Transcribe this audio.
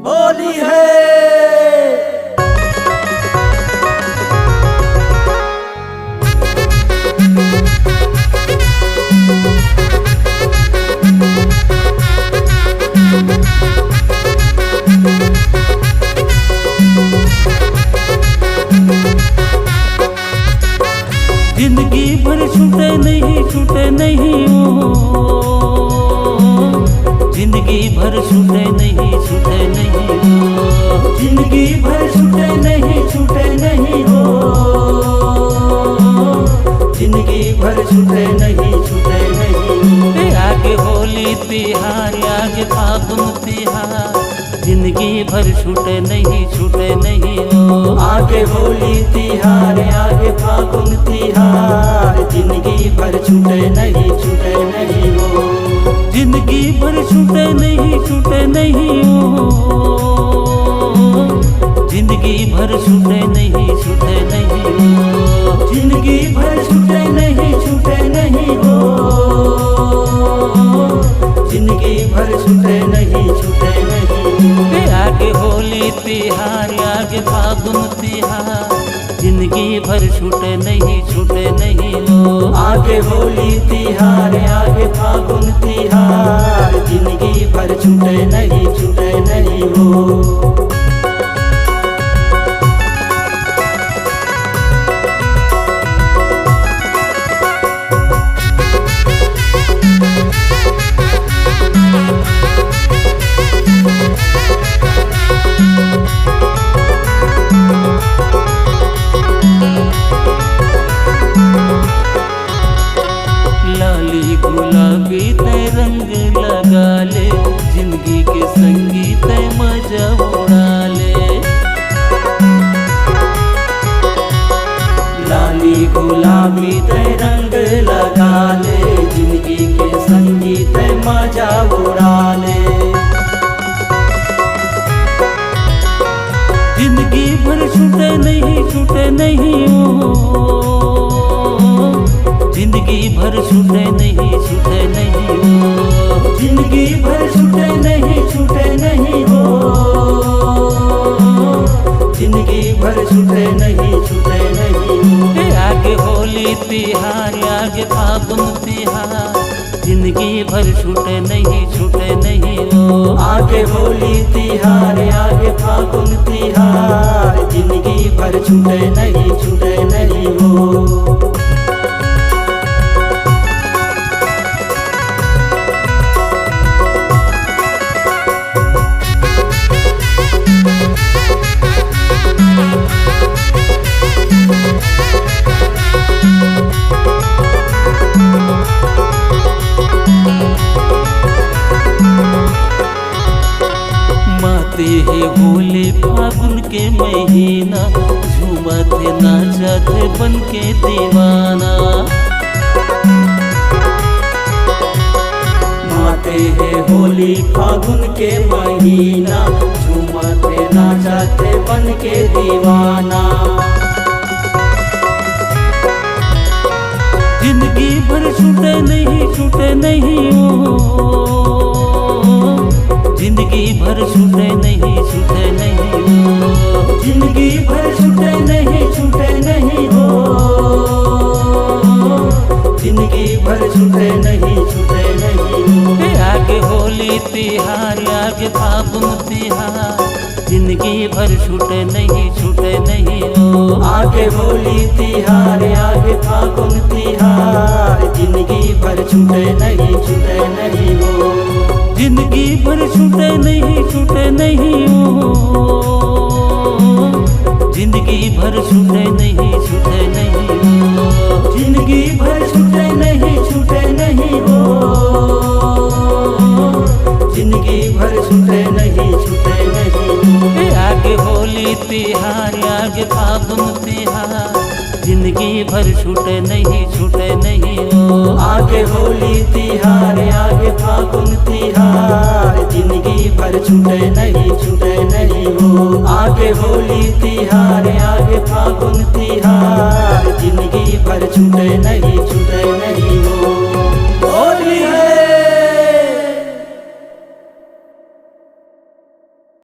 होली है। जिंदगी भर छूटे नहीं ओ, जिंदगी भर छूटे नहीं ओ, जिंदगी भर छूटे नहीं हो, जिंदगी भर छूटे नहीं हो। आगे होली तिहार आगे फागुन तिहार, जिंदगी भर छूटे नहीं हो। आगे होली तिहार आगे फागुन तिहार, जिंदगी भर छूटे नहीं हो। जिंदगी भर छूटे नहीं हो, जिंदगी भर छूटे नहीं हो। जिंदगी भर छूटे नहीं हो, जिंदगी भर छूटे नहीं हो। आगे होली तिहार आगे फागुन तिहार, जिंदगी भर छूटे नहीं हो। आगे होली तिहार आगे फागुन तिहार, जिंदगी भर छूटे नहीं हो। लाली गुलाबी ते रंग लगा ले, जिंदगी के संगीत मजा उड़ा ले। लाली गुलाबी ते रंग लगा ले, जिंदगी के संगीत मजा उड़ा ले। जिंदगी भर छूटे नहीं हो, जिंदगी भर छूटे नहीं हो। जिंदगी भर छूटे नहीं हो, जिंदगी भर छूटे नहीं हो। आगे होली तिहार आगे फागुन तिहार, जिंदगी भर छूटे नहीं हो। आगे होली तिहार आगे फागुन तिहार, जिंदगी भर छूटे नहीं हो। माते है होली फागुन के महीना, झूमते नाचते बन के दीवाना। माते है होली फागुन के महीना, झूमते नाचते बन के दीवाना। जिंदगी भर छूटे नहीं हो, जिंदगी भर छूटे नहीं हो। जिंदगी भर छूटे नहीं हो, जिंदगी भर छूटे नहीं हो। आगे होली तिहार आगे फागुन तिहार, जिंदगी भर छूटे नहीं हो। आगे होली तिहार आगे फागुन तिहार, जिंदगी भर छूटे नहीं हो। जिंदगी भर छूटे नहीं हो, जिंदगी भर छूटे नहीं हो। जिंदगी भर छूटे नहीं हो, जिंदगी भर छूटे नहीं हो। आगे होली तिहार आगे फागुन तिहार, जिंदगी भर छूटे नहीं हो। आगे होली तिहार आगे फागुन तिहार, जिंदगी भर छूटे नहीं हो। आगे होली तिहार आगे फागुन तिहार, जिंदगी भर छूटे नहीं